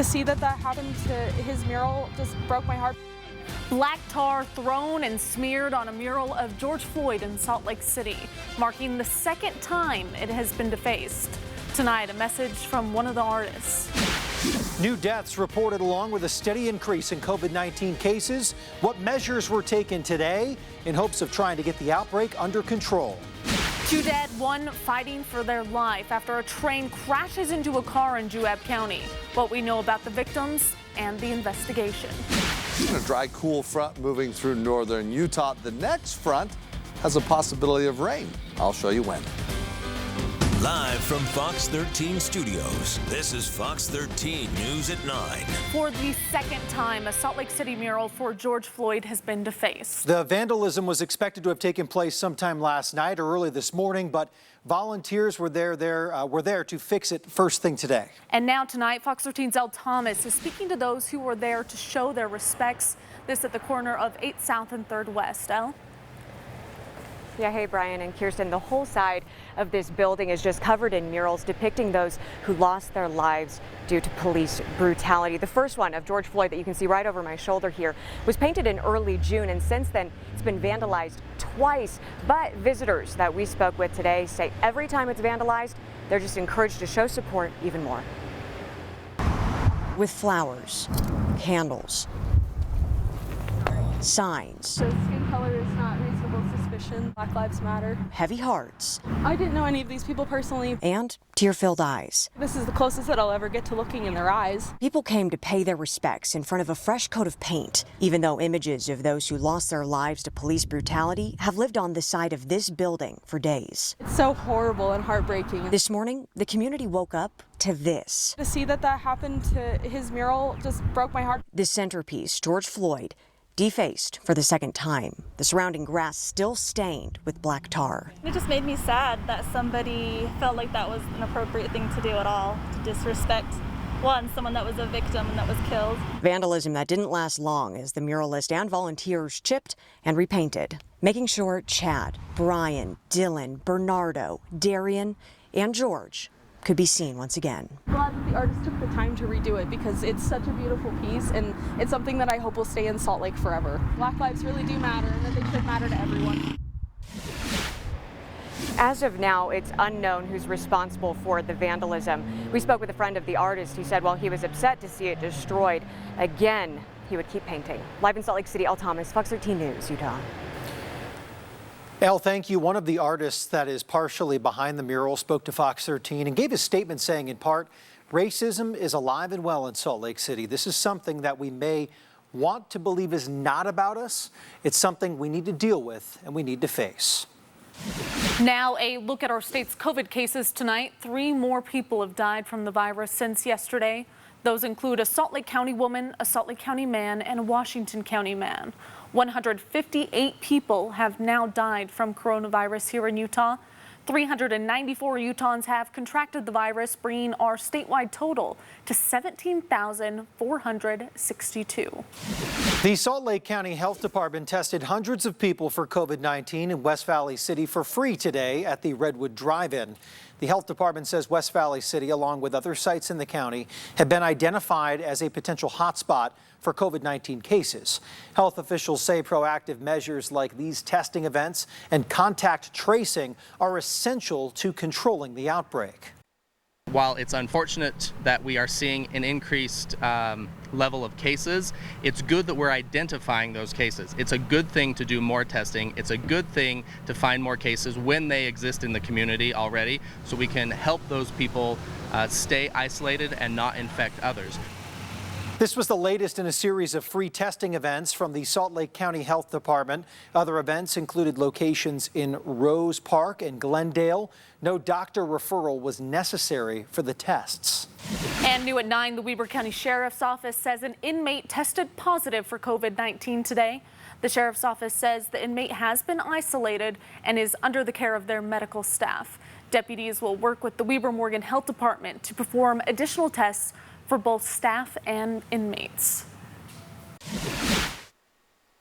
see that happened to his mural just broke my heart. Black tar thrown and smeared on a mural of George Floyd in Salt Lake City, marking the second time it has been defaced. Tonight, a message from one of the artists. New deaths reported along with a steady increase in COVID-19 cases. What measures were taken today in hopes of trying to get the outbreak under control? 2 dead, 1 fighting for their life after a train crashes into a car in Juab County. What we know about the victims and the investigation. A dry, cool front moving through northern Utah. The next front has a possibility of rain. I'll show you when. Live from Fox 13 Studios, this is Fox 13 News at 9. For the second time, a Salt Lake City mural for George Floyd has been defaced. The vandalism was expected to have taken place sometime last night or early this morning, but volunteers were there to fix it first thing today. And now tonight, Fox 13's Elle Thomas is speaking to those who were there to show their respects. This at the corner of 8th South and 3rd West. Elle? Yeah, hey, Brian and Kirsten, the whole side of this building is just covered in murals depicting those who lost their lives due to police brutality. The first one of George Floyd that you can see right over my shoulder here was painted in early June, and since then it's been vandalized twice. But visitors that we spoke with today say every time it's vandalized, they're just encouraged to show support even more. With flowers, candles, signs. So skin color is not reasonable suspicion. Black Lives Matter. Heavy hearts. I didn't know any of these people personally. And tear-filled eyes. This is the closest that I'll ever get to looking in their eyes. People came to pay their respects in front of a fresh coat of paint, even though images of those who lost their lives to police brutality have lived on the side of this building for days. It's so horrible and heartbreaking. This morning, the community woke up to this. To see that happened to his mural just broke my heart. The centerpiece, George Floyd, defaced for the second time. The surrounding grass still stained with black tar. It just made me sad that somebody felt like that was an appropriate thing to do at all, to disrespect someone that was a victim and that was killed. Vandalism that didn't last long as the muralist and volunteers chipped and repainted, making sure Chad, Brian, Dylan, Bernardo, Darian, and George could be seen once again. Glad that the artist took the time to redo it because it's such a beautiful piece and it's something that I hope will stay in Salt Lake forever. Black lives really do matter and that they should matter to everyone. As of now, it's unknown who's responsible for the vandalism. We spoke with a friend of the artist who said while he was upset to see it destroyed, again, he would keep painting. Live in Salt Lake City, Elle Thomas, Fox 13 News, Utah. Elle, thank you. One of the artists that is partially behind the mural spoke to Fox 13 and gave a statement saying, in part, racism is alive and well in Salt Lake City. This is something that we may want to believe is not about us. It's something we need to deal with and we need to face. Now a look at our state's COVID cases tonight. 3 more people have died from the virus since yesterday. Those include a Salt Lake County woman, a Salt Lake County man, and a Washington County man. 158 people have now died from coronavirus here in Utah. 394 Utahns have contracted the virus, bringing our statewide total to 17,462. The Salt Lake County Health Department tested hundreds of people for COVID-19 in West Valley City for free today at the Redwood Drive-In. The health department says West Valley City, along with other sites in the county, have been identified as a potential hotspot for COVID-19 cases. Health officials say proactive measures like these testing events and contact tracing are essential to controlling the outbreak. While it's unfortunate that we are seeing an increased level of cases, it's good that we're identifying those cases. It's a good thing to do more testing. It's a good thing to find more cases when they exist in the community already, so we can help those people stay isolated and not infect others. This was the latest in a series of free testing events from the Salt Lake County Health Department. Other events included locations in Rose Park and Glendale. No doctor referral was necessary for the tests. And new at 9, the Weber County Sheriff's Office says an inmate tested positive for COVID-19 today. The Sheriff's Office says the inmate has been isolated and is under the care of their medical staff. Deputies will work with the Weber Morgan Health Department to perform additional tests for both staff and inmates.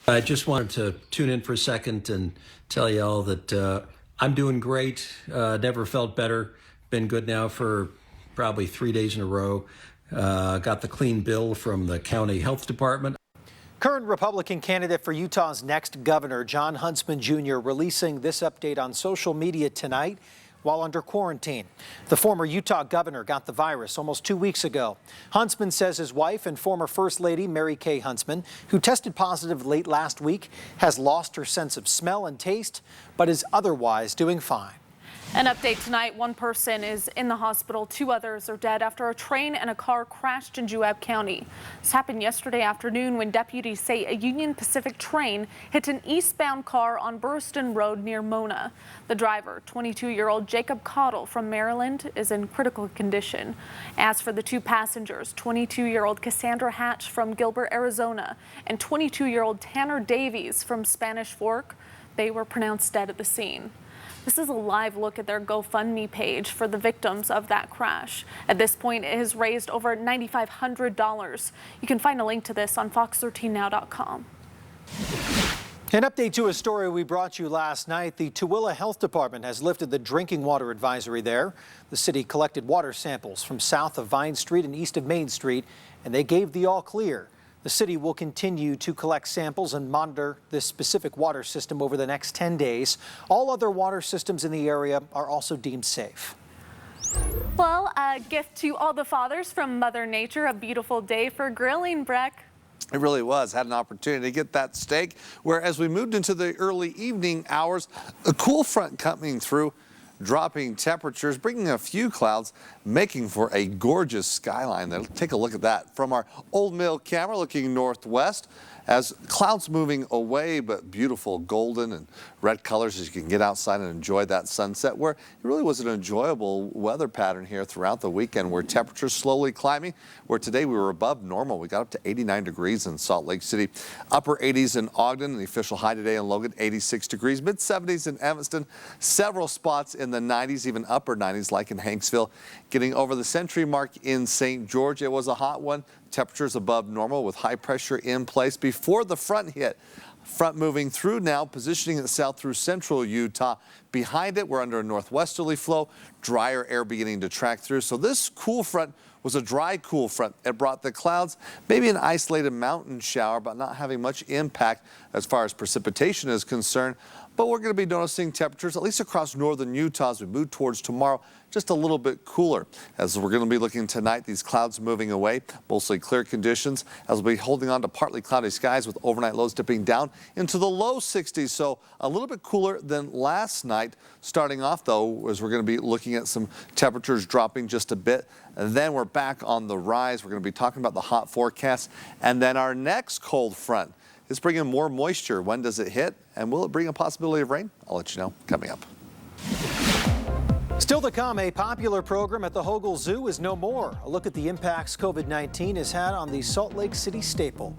I just wanted to tune in for a second and tell you all that I'm doing great. Never felt better. Been good now for probably 3 days in a row. got the clean bill from the county health department. Current Republican candidate for Utah's next governor, Jon Huntsman Jr., releasing this update on social media tonight while under quarantine. The former Utah governor got the virus almost 2 weeks ago. Huntsman says his wife and former First Lady Mary Kay Huntsman, who tested positive late last week, has lost her sense of smell and taste, but is otherwise doing fine. An update tonight, one person is in the hospital, 2 others are dead after a train and a car crashed in Juab County. This happened yesterday afternoon when deputies say a Union Pacific train hit an eastbound car on Burriston Road near Mona. The driver, 22-year-old Jacob Cottle from Maryland, is in critical condition. As for the 2 passengers, 22-year-old Cassandra Hatch from Gilbert, Arizona, and 22-year-old Tanner Davies from Spanish Fork, they were pronounced dead at the scene. This is a live look at their GoFundMe page for the victims of that crash. At this point, it has raised over $9,500. You can find a link to this on fox13now.com. An update to a story we brought you last night. The Tooele Health Department has lifted the drinking water advisory there. The city collected water samples from south of Vine Street and east of Main Street, and they gave the all clear. The city will continue to collect samples and monitor this specific water system over the next 10 days. All other water systems in the area are also deemed safe. Well, a gift to all the fathers from Mother Nature, a beautiful day for grilling, Breck. It really was. Had an opportunity to get that steak, where as we moved into the early evening hours, a cool front coming through, dropping temperatures, bringing a few clouds, making for a gorgeous skyline. Take a look at that from our Old Mill camera looking northwest as clouds moving away, but beautiful golden and red colors as you can get outside and enjoy that sunset, where it really was an enjoyable weather pattern here throughout the weekend, where temperatures slowly climbing, where today we were above normal. We got up to 89 degrees in Salt Lake City, upper 80s in Ogden, and the official high today in Logan, 86 degrees, mid 70s in Evanston, several spots in the 90s, even upper 90s like in Hanksville, getting over the century mark in St. George. It was a hot one. Temperatures above normal with high pressure in place before the front hit. Front moving through now, positioning itself through central Utah. Behind it, we're under a northwesterly flow, drier air beginning to track through. So this cool front was a dry, cool front. It brought the clouds, maybe an isolated mountain shower, but not having much impact as far as precipitation is concerned. But we're going to be noticing temperatures, at least across northern Utah, as we move towards tomorrow, just a little bit cooler. As we're going to be looking tonight, these clouds moving away, mostly clear conditions, as we'll be holding on to partly cloudy skies with overnight lows dipping down into the low 60s. So a little bit cooler than last night. Starting off, though, as we're going to be looking at some temperatures dropping just a bit. And then we're back on the rise. We're going to be talking about the hot forecast. And then our next cold front is bringing more moisture. When does it hit? And will it bring a possibility of rain? I'll let you know coming up. Still to come, a popular program at the Hogle Zoo is no more. A look at the impacts COVID-19 has had on the Salt Lake City staple.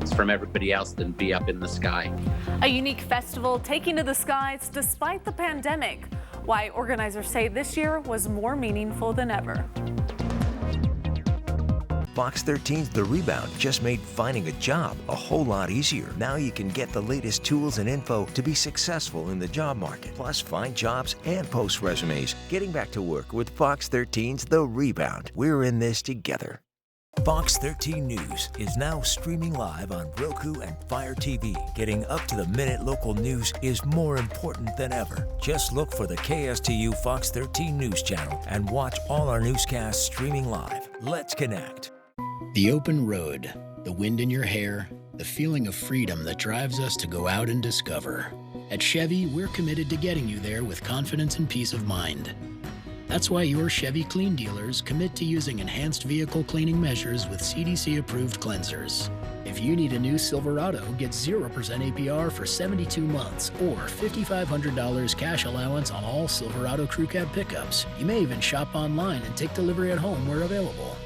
It's from everybody else than be up in the sky. A unique festival taking to the skies despite the pandemic. Why organizers say this year was more meaningful than ever. Fox 13's The Rebound just made finding a job a whole lot easier. Now you can get the latest tools and info to be successful in the job market, plus find jobs and post resumes. Getting back to work with Fox 13's The Rebound. We're in this together. Fox 13 News is now streaming live on Roku and Fire TV. Getting up-to-the-minute local news is more important than ever. Just look for the KSTU Fox 13 News channel and watch all our newscasts streaming live. Let's connect. The open road, the wind in your hair, the feeling of freedom that drives us to go out and discover. At Chevy, we're committed to getting you there with confidence and peace of mind. That's why your Chevy Clean dealers commit to using enhanced vehicle cleaning measures with CDC-approved cleansers. If you need a new Silverado, get 0% APR for 72 months or $5,500 cash allowance on all Silverado Crew Cab pickups. You may even shop online and take delivery at home where available.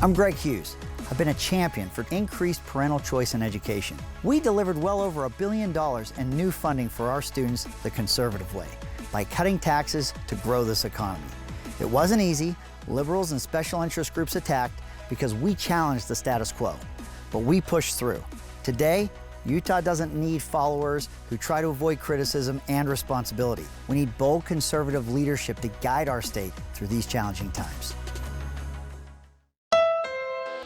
I'm Greg Hughes. I've been a champion for increased parental choice in education. We delivered well over $1 billion in new funding for our students the conservative way, by cutting taxes to grow this economy. It wasn't easy. Liberals and special interest groups attacked because we challenged the status quo, but we pushed through. Today, Utah doesn't need followers who try to avoid criticism and responsibility. We need bold conservative leadership to guide our state through these challenging times.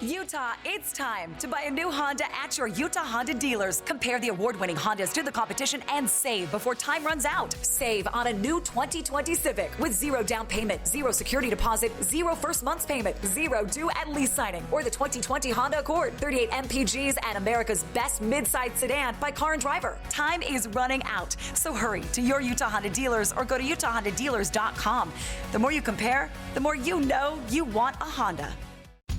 Utah, it's time to buy a new Honda at your Utah Honda dealers. Compare the award-winning Hondas to the competition and save before time runs out. Save on a new 2020 Civic with 0 down payment, 0 security deposit, 0 first month's payment, 0 due at lease signing. Or the 2020 Honda Accord, 38 MPGs and America's best mid-size sedan by Car and Driver. Time is running out, so hurry to your Utah Honda dealers or go to UtahHondaDealers.com. The more you compare, the more you know you want a Honda.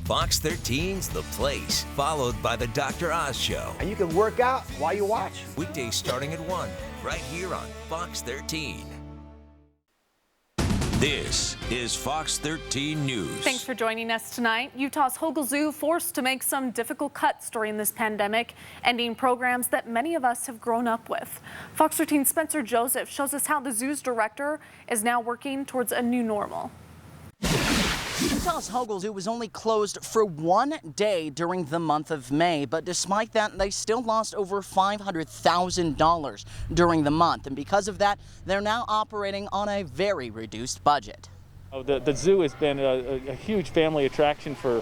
Fox 13's The Place, followed by The Dr. Oz Show. And you can work out while you watch. Weekdays starting at 1, right here on Fox 13. This is Fox 13 News. Thanks for joining us tonight. Utah's Hogle Zoo forced to make some difficult cuts during this pandemic, ending programs that many of us have grown up with. Fox 13's Spencer Joseph shows us how the zoo's director is now working towards a new normal. Utah's Hogle Zoo was only closed for 1 day during the month of May, but despite that, they still lost over $500,000 during the month. And because of that, they're now operating on a very reduced budget. The zoo has been a huge family attraction for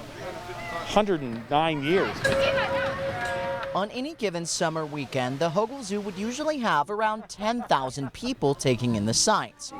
109 years. On any given summer weekend, the Hogle Zoo would usually have around 10,000 people taking in the sights.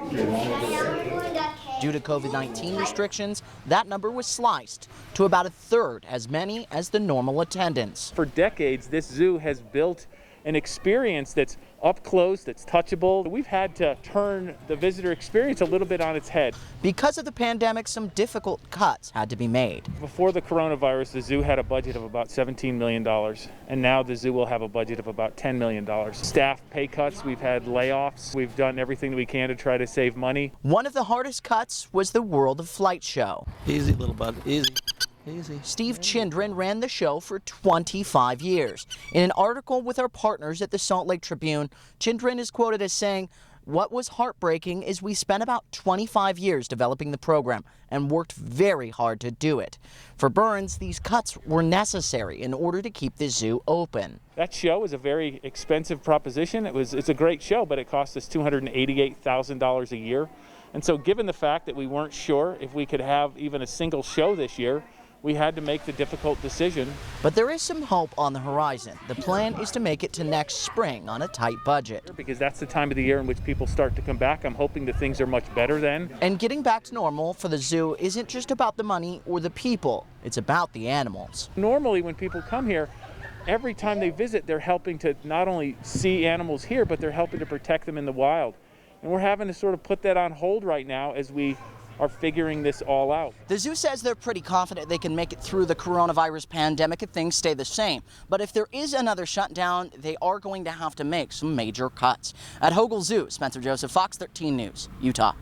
Due to COVID-19 restrictions, that number was sliced to about a third as many as the normal attendance. For decades, this zoo has built an experience that's up close, that's touchable. We've had to turn the visitor experience a little bit on its head. Because of the pandemic, some difficult cuts had to be made. Before the coronavirus, the zoo had a budget of about $17 million, and now the zoo will have a budget of about $10 million. Staff pay cuts, we've had layoffs, we've done everything that we can to try to save money. One of the hardest cuts was the World of Flight show. Easy, little bud, easy. Easy. Steve Chindren ran the show for 25 years. In an article with our partners at the Salt Lake Tribune, Chindren is quoted as saying, "What was heartbreaking is we spent about 25 years developing the program and worked very hard to do it." For Burns, these cuts were necessary in order to keep the zoo open. That show is a very expensive proposition. It's a great show, but it cost us $288,000 a year. And so given the fact that we weren't sure if we could have even a single show this year, we had to make the difficult decision. But there is some hope on the horizon. The plan is to make it to next spring on a tight budget. Because that's the time of the year in which people start to come back. I'm hoping that things are much better then. And getting back to normal for the zoo isn't just about the money or the people. It's about the animals. Normally when people come here, every time they visit, they're helping to not only see animals here, but they're helping to protect them in the wild. And we're having to sort of put that on hold right now as we are figuring this all out. The zoo says they're pretty confident they can make it through the coronavirus pandemic if things stay the same. But if there is another shutdown, they are going to have to make some major cuts. At Hogle Zoo, Spencer Joseph, Fox 13 News, Utah.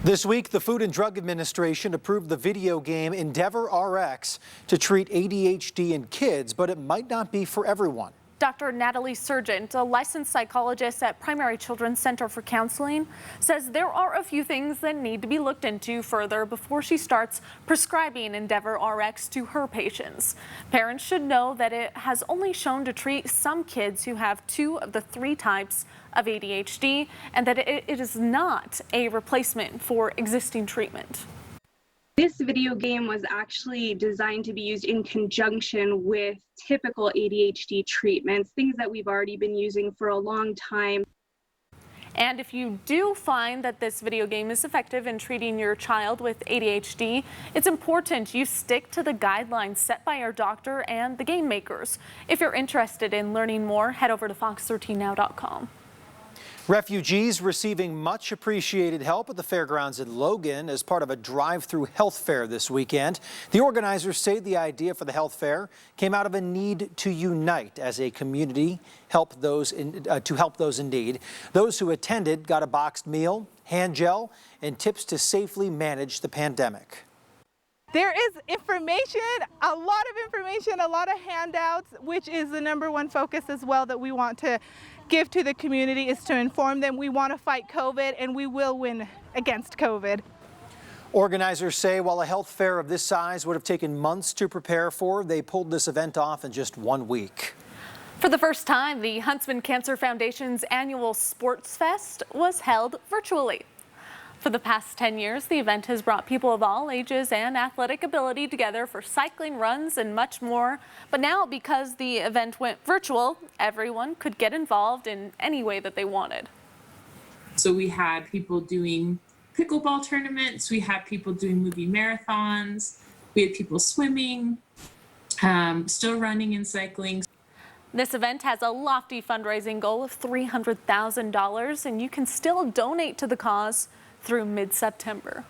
This week, the Food and Drug Administration approved the video game Endeavor RX to treat ADHD in kids, but it might not be for everyone. Dr. Natalie Sargent, a licensed psychologist at Primary Children's Center for Counseling, says there are a few things that need to be looked into further before she starts prescribing Endeavor RX to her patients. Parents should know that it has only shown to treat some kids who have 2 of the 3 types of ADHD, and that it is not a replacement for existing treatment. This video game was actually designed to be used in conjunction with typical ADHD treatments, things that we've already been using for a long time. And if you do find that this video game is effective in treating your child with ADHD, it's important you stick to the guidelines set by your doctor and the game makers. If you're interested in learning more, head over to fox13now.com. Refugees receiving much appreciated help at the fairgrounds in Logan as part of a drive-through health fair this weekend. The organizers say the idea for the health fair came out of a need to unite as a community, to help those in need. Those who attended got a boxed meal, hand gel, and tips to safely manage the pandemic. There is information, a lot of information, a lot of handouts, which is the #1 focus as well that we want to give to the community, is to inform them we want to fight COVID and we will win against COVID. Organizers say while a health fair of this size would have taken months to prepare for, they pulled this event off in just 1 week. For the first time, the Huntsman Cancer Foundation's annual Sports Fest was held virtually. For the past 10 years, the event has brought people of all ages and athletic ability together for cycling, runs, and much more. But now, because the event went virtual, everyone could get involved in any way that they wanted. So we had people doing pickleball tournaments, we had people doing movie marathons, we had people swimming, still running and cycling. This event has a lofty fundraising goal of $300,000, and you can still donate to the cause through mid-September.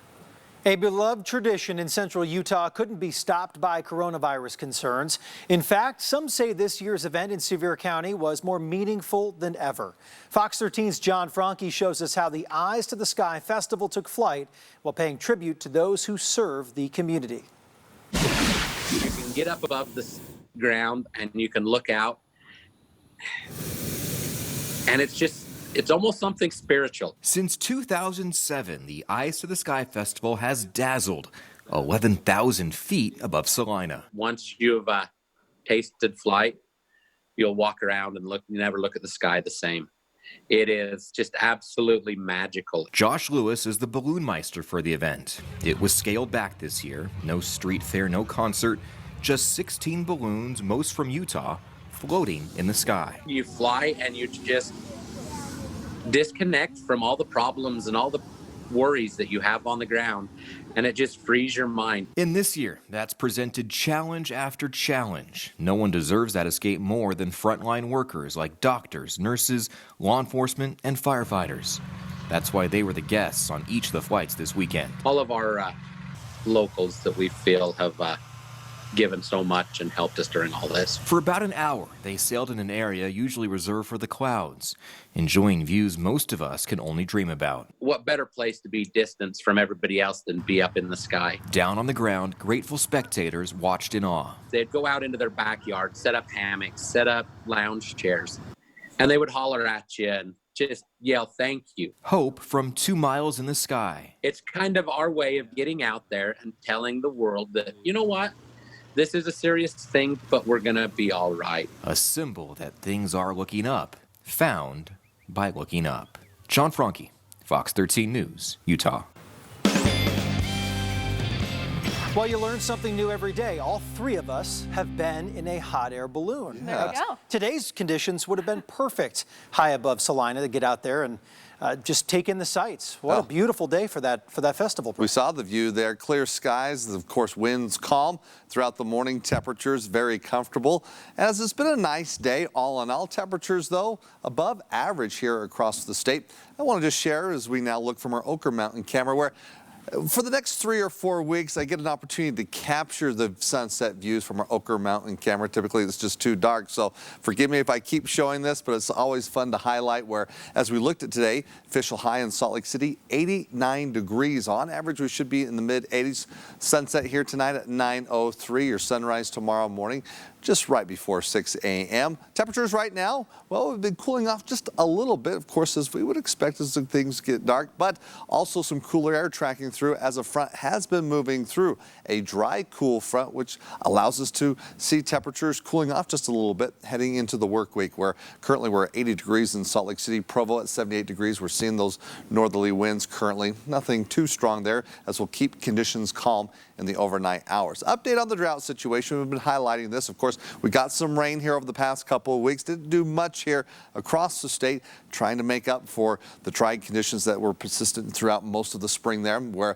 A beloved tradition in central Utah couldn't be stopped by coronavirus concerns. In fact, some say this year's event in Sevier County was more meaningful than ever. Fox 13's John Franke shows us how the Eyes to the Sky Festival took flight while paying tribute to those who serve the community. You can get up above the ground and you can look out, and it's almost something spiritual. Since 2007, the Eyes to the Sky Festival has dazzled 11,000 feet above Salina. Once you've tasted flight, you'll walk around and never look at the sky the same. It is just absolutely magical. Josh Lewis is the balloon meister for the event. It was scaled back this year. No street fair, no concert, just 16 balloons, most from Utah, floating in the sky. You fly and you just disconnect from all the problems and all the worries that you have on the ground, and it just frees your mind. In this year, that's presented challenge after challenge. No one deserves that escape more than frontline workers like doctors, nurses, law enforcement, and firefighters. That's why they were the guests on each of the flights this weekend. All of our locals that we feel have given so much and helped us during all this. For about an hour, they sailed in an area usually reserved for the clouds, enjoying views most of us can only dream about. What better place to be distanced from everybody else than be up in the sky? Down on the ground, grateful spectators watched in awe. They'd go out into their backyard, set up hammocks, set up lounge chairs, and they would holler at you and just yell, "Thank you." Hope from 2 miles in the sky. It's kind of our way of getting out there and telling the world that, you know what? This is a serious thing, but we're going to be all right. A symbol that things are looking up, found by looking up. John Franke, Fox 13 News, Utah. Well, you learn something new every day. All three of us have been in a hot air balloon. There you go. Today's conditions would have been perfect high above Salina to get out there and just take in the sights. What a beautiful day for that festival. We saw the view there, clear skies, of course winds calm throughout the morning, temperatures very comfortable. As it's been a nice day all in all, temperatures though above average here across the state. I want to just share as we now look from our Oquirrh Mountain camera where for the next 3 or 4 weeks, I get an opportunity to capture the sunset views from our Oquirrh Mountain camera. Typically, it's just too dark, so forgive me if I keep showing this, but it's always fun to highlight where, as we looked at today, official high in Salt Lake City, 89 degrees. On average, we should be in the mid-80s. Sunset here tonight at 9:03. Your sunrise tomorrow morning, just right before 6 a.m. Temperatures right now, well, we've been cooling off just a little bit, of course, as we would expect as things get dark, but also some cooler air tracking through as a front has been moving through. A dry, cool front, which allows us to see temperatures cooling off just a little bit heading into the work week, where currently we're at 80 degrees in Salt Lake City, Provo at 78 degrees. We're seeing those northerly winds currently. Nothing too strong there, as we'll keep conditions calm in the overnight hours. Update on the drought situation. We've been highlighting this. Of course, we got some rain here over the past couple of weeks. Didn't do much here across the state, trying to make up for the dry conditions that were persistent throughout most of the spring there, where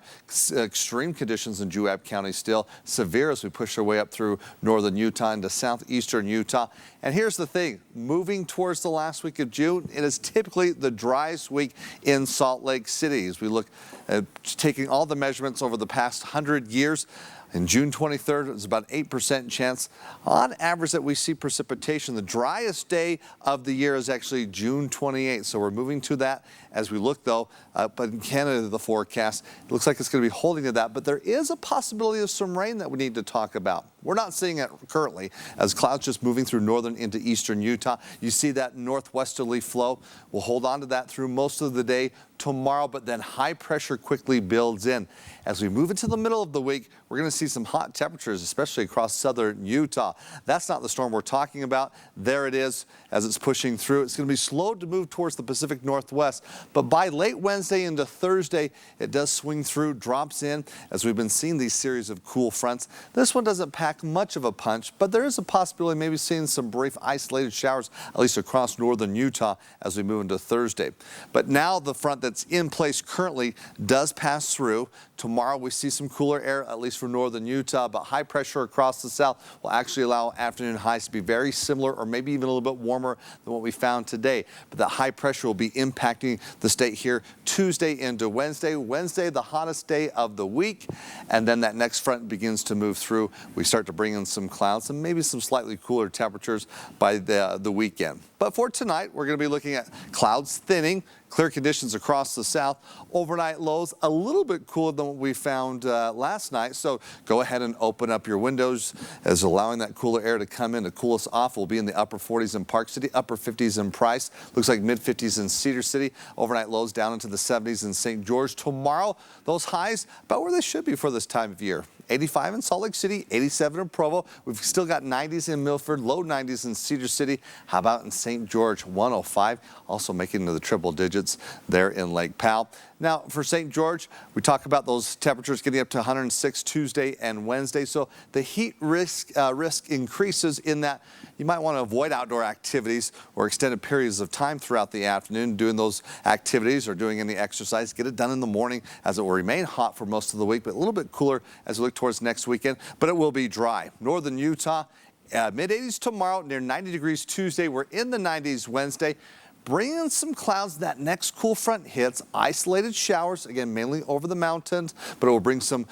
extreme conditions in Juab County still severe as we push our way up through northern Utah into southeastern Utah. And here's the thing, moving towards the last week of June, it is typically the driest week in Salt Lake City. As we look at taking all the measurements over the past 100 years, in June 23rd, it was about 8% chance on average that we see precipitation. The driest day of the year is actually June 28th. So we're moving to that as we look, though, but in Canada, the forecast, it looks like it's going to be holding to that. But there is a possibility of some rain that we need to talk about. We're not seeing it currently as clouds just moving through northern into eastern Utah. You see that northwesterly flow. We'll hold on to that through most of the day tomorrow, but then high pressure quickly builds in. As we move into the middle of the week, we're going to see some hot temperatures, especially across southern Utah. That's not the storm we're talking about. There it is as it's pushing through. It's going to be slow to move towards the Pacific Northwest, but by late Wednesday into Thursday, it does swing through, drops in, as we've been seeing these series of cool fronts. This one doesn't pack much of a punch, but there is a possibility maybe seeing some brief isolated showers, at least across northern Utah as we move into Thursday. But now the front that's in place currently does pass through. Tomorrow we see some cooler air, at least for northern Utah, but high pressure across the south will actually allow afternoon highs to be very similar or maybe even a little bit warmer than what we found today. But that high pressure will be impacting the state here Tuesday into Wednesday. Wednesday, the hottest day of the week, and then that next front begins to move through. We start to bring in some clouds and maybe some slightly cooler temperatures by the weekend. But for tonight, we're going to be looking at clouds thinning, clear conditions across the south. Overnight lows a little bit cooler than what we found last night. So go ahead and open up your windows as allowing that cooler air to come in. The coolest off will be in the upper 40s in Park City, upper 50s in Price. Looks like mid 50s in Cedar City. Overnight lows down into the 70s in St. George. Tomorrow, those highs about where they should be for this time of year. 85 in Salt Lake City, 87 in Provo. We've still got 90s in Milford, low 90s in Cedar City. How about in St. George, 105, also making into the triple digits there in Lake Powell. Now, for St. George, we talk about those temperatures getting up to 106 Tuesday and Wednesday. So the heat risk increases in that you might want to avoid outdoor activities or extended periods of time throughout the afternoon doing those activities or doing any exercise. Get it done in the morning, as it will remain hot for most of the week, but a little bit cooler as we look towards next weekend, but it will be dry. Northern Utah, mid-80s tomorrow, near 90 degrees Tuesday. We're in the 90s Wednesday. Bring in some clouds. That next cool front hits. Isolated showers, again, mainly over the mountains, but it will bring some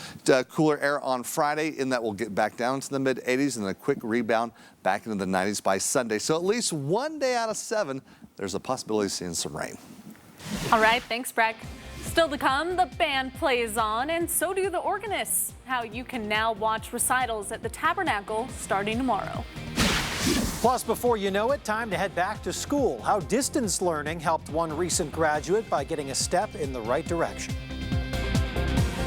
cooler air on Friday, and that will get back down to the mid-80s and a quick rebound back into the 90s by Sunday. So at least one day out of 7, there's a possibility of seeing some rain. All right, thanks, Breck. Still to come, the band plays on, and so do the organists. How you can now watch recitals at the Tabernacle starting tomorrow. Plus, before you know it, time to head back to school. How distance learning helped one recent graduate by getting a step in the right direction.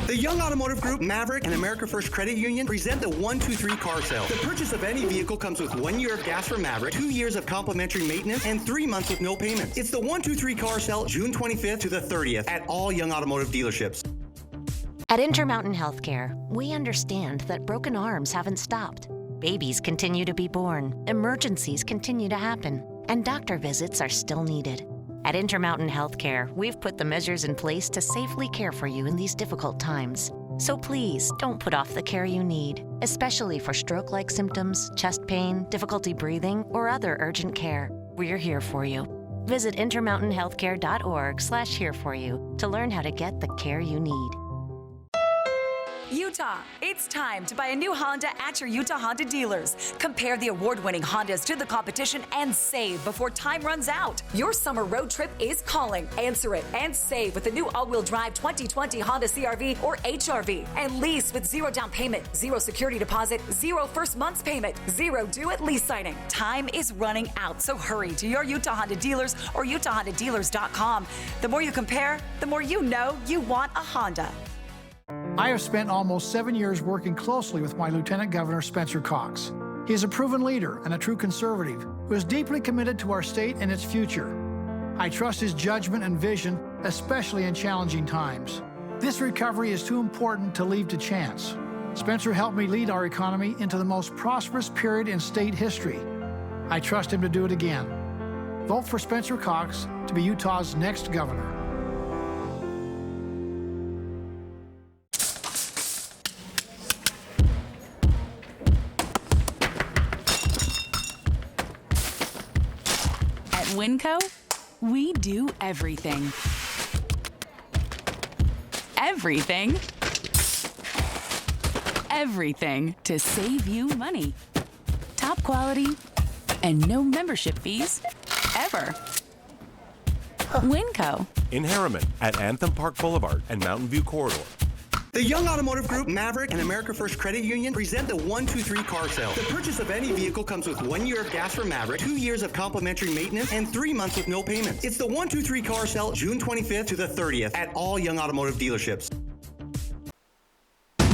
The Young Automotive Group, Maverick, and America First Credit Union present the 1-2-3 car sale. The purchase of any vehicle comes with 1 year of gas for Maverick, 2 years of complimentary maintenance, and 3 months with no payments. It's the 1-2-3 car sale, June 25th to the 30th at all Young Automotive dealerships. At Intermountain Healthcare, we understand that broken arms haven't stopped. Babies continue to be born, emergencies continue to happen, and doctor visits are still needed. At Intermountain Healthcare, we've put the measures in place to safely care for you in these difficult times. So please, don't put off the care you need, especially for stroke-like symptoms, chest pain, difficulty breathing, or other urgent care. We're here for you. Visit intermountainhealthcare.org/here4you to learn how to get the care you need. Utah, it's time to buy a new Honda at your Utah Honda dealers. Compare the award-winning Hondas to the competition and save before time runs out. Your summer road trip is calling. Answer it and save with the new all-wheel drive 2020 Honda CR-V or HR-V. And lease with 0 down payment, 0 security deposit, 0 first month's payment, 0 due at lease signing. Time is running out, so hurry to your Utah Honda dealers or UtahHondaDealers.com. The more you compare, the more you know you want a Honda. I have spent almost 7 years working closely with my Lieutenant Governor, Spencer Cox. He is a proven leader and a true conservative who is deeply committed to our state and its future. I trust his judgment and vision, especially in challenging times. This recovery is too important to leave to chance. Spencer helped me lead our economy into the most prosperous period in state history. I trust him to do it again. Vote for Spencer Cox to be Utah's next governor. Winco, we do everything. Everything. Everything to save you money. Top quality and no membership fees ever. Winco. In Harriman at Anthem Park Boulevard and Mountain View Corridor. The Young Automotive Group, Maverick, and America First Credit Union present the 1-2-3 car sale. The purchase of any vehicle comes with 1 year of gas from Maverick, 2 years of complimentary maintenance, and 3 months with no payments. It's the 1-2-3 car sale, June 25th to the 30th at all Young Automotive dealerships.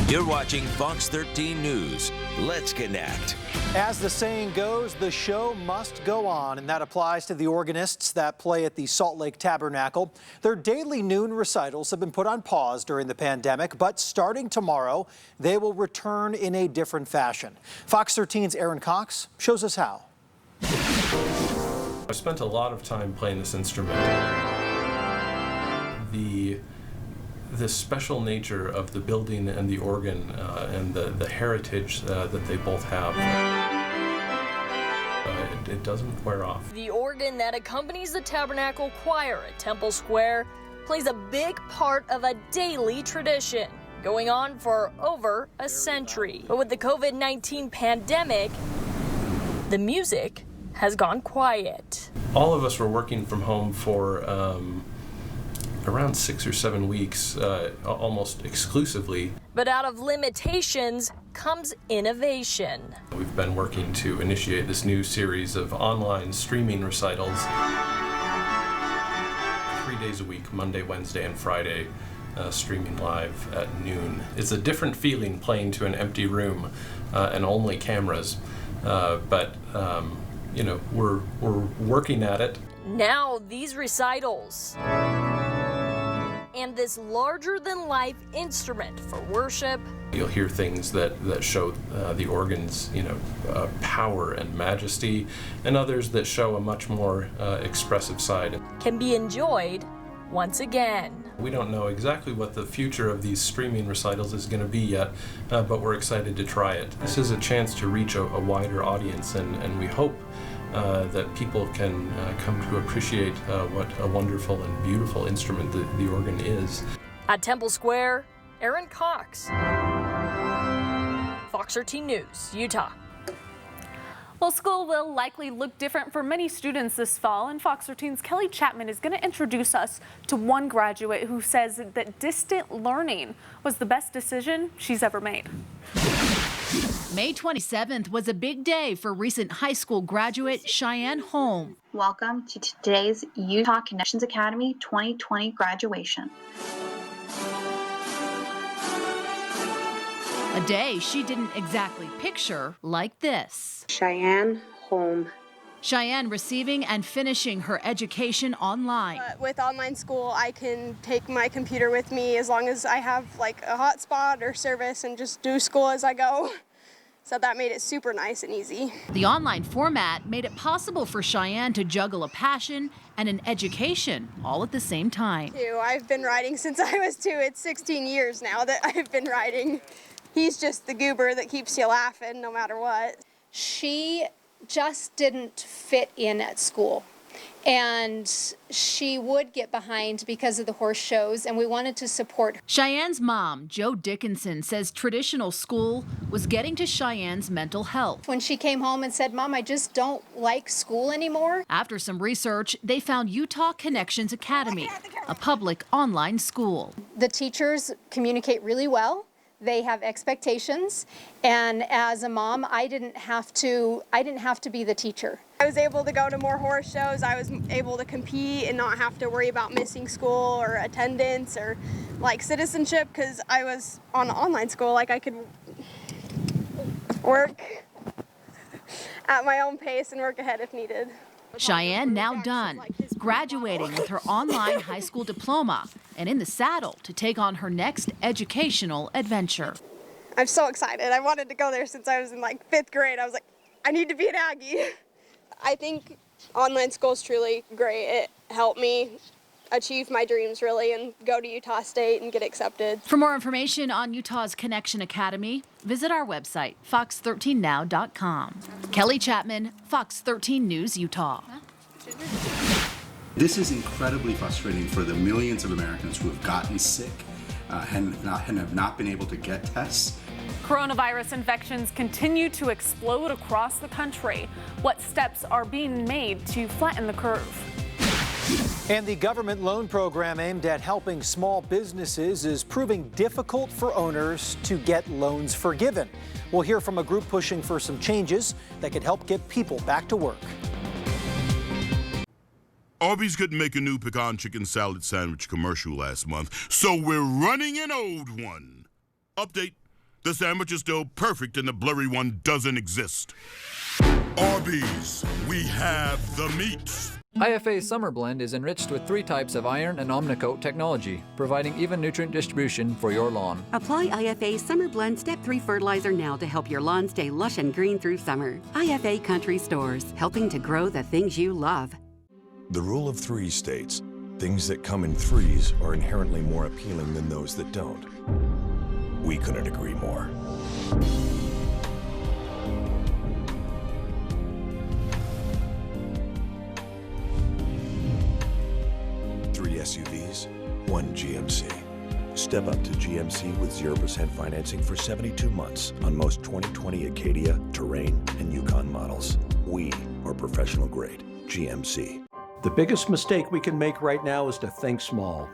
You're watching Fox 13 News. Let's connect. As the saying goes, the show must go on, and that applies to the organists that play at the Salt Lake Tabernacle. Their daily noon recitals have been put on pause during the pandemic, but starting tomorrow, they will return in a different fashion. Fox 13's Aaron Cox shows us how. I spent a lot of time playing this instrument. The special nature of the building and the organ and the heritage that they both have, it doesn't wear off. The organ that accompanies the Tabernacle Choir at Temple Square plays a big part of a daily tradition, going on for over a century. But with the COVID-19 pandemic, the music has gone quiet. All of us were working from home for around 6 or 7 weeks, almost exclusively. But out of limitations comes innovation. We've been working to initiate this new series of online streaming recitals 3 days a week, Monday, Wednesday, and Friday, streaming live at noon. It's a different feeling playing to an empty room and only cameras, but you know, we're working at it. Now these recitals and this larger-than-life instrument for worship. You'll hear things that show the organ's, power and majesty, and others that show a much more expressive side. Can be enjoyed once again. We don't know exactly what the future of these streaming recitals is going to be yet, but we're excited to try it. This is a chance to reach a wider audience, and we hope that people can come to appreciate what a wonderful and beautiful instrument the organ is. At Temple Square, Aaron Cox, Fox 13 News, Utah. Well, school will likely look different for many students this fall, and Fox 13's Kelly Chapman is going to introduce us to one graduate who says that distant learning was the best decision she's ever made. May 27th was a big day for recent high school graduate Cheyenne Holm. Welcome to today's Utah Connections Academy 2020 graduation. A day she didn't exactly picture like this. Cheyenne Holm. Cheyenne receiving and finishing her education online. With online school, I can take my computer with me as long as I have like a hotspot or service and just do school as I go. So that made it super nice and easy. The online format made it possible for Cheyenne to juggle a passion and an education all at the same time. I've been riding since I was 2. It's 16 years now that I've been riding. He's just the goober that keeps you laughing no matter what. She just didn't fit in at school. And she would get behind because of the horse shows, and we wanted to support her. Cheyenne's mom, Jo Dickinson, says traditional school was getting to Cheyenne's mental health. When she came home and said, "Mom, I just don't like school anymore." After some research, they found Utah Connections Academy, a public online school. The teachers communicate really well. They have expectations, and as a mom, I didn't have to be the teacher. I was able to go to more horse shows. I was able to compete and not have to worry about missing school or attendance or like citizenship because I was on online school. Like I could work at my own pace and work ahead if needed. Cheyenne now done, graduating with her online high school diploma and in the saddle to take on her next educational adventure. I'm so excited. I wanted to go there since I was in like 5th grade. I was like, I need to be an Aggie. I think online school is truly great. It helped me achieve my dreams really and go to Utah State and get accepted. For more information on Utah's Connection Academy, visit our website, fox13now.com. Kelly Chapman, Fox 13 News, Utah. This is incredibly frustrating for the millions of Americans who have gotten sick and have not been able to get tests. Coronavirus infections continue to explode across the country. What steps are being made to flatten the curve? And the government loan program aimed at helping small businesses is proving difficult for owners to get loans forgiven. We'll hear from a group pushing for some changes that could help get people back to work. Arby's couldn't make a new pecan chicken salad sandwich commercial last month, so we're running an old one. Update: the sandwich is still perfect and the blurry one doesn't exist. Arby's, we have the meats. IFA Summer Blend is enriched with 3 types of iron and Omnicote technology, providing even nutrient distribution for your lawn. Apply IFA Summer Blend Step 3 fertilizer now to help your lawn stay lush and green through summer. IFA Country Stores, helping to grow the things you love. The rule of 3 states, things that come in threes are inherently more appealing than those that don't. We couldn't agree more. 3 SUVs, 1 GMC. Step up to GMC with 0% financing for 72 months on most 2020 Acadia, Terrain, and Yukon models. We are professional grade. GMC. The biggest mistake we can make right now is to think small.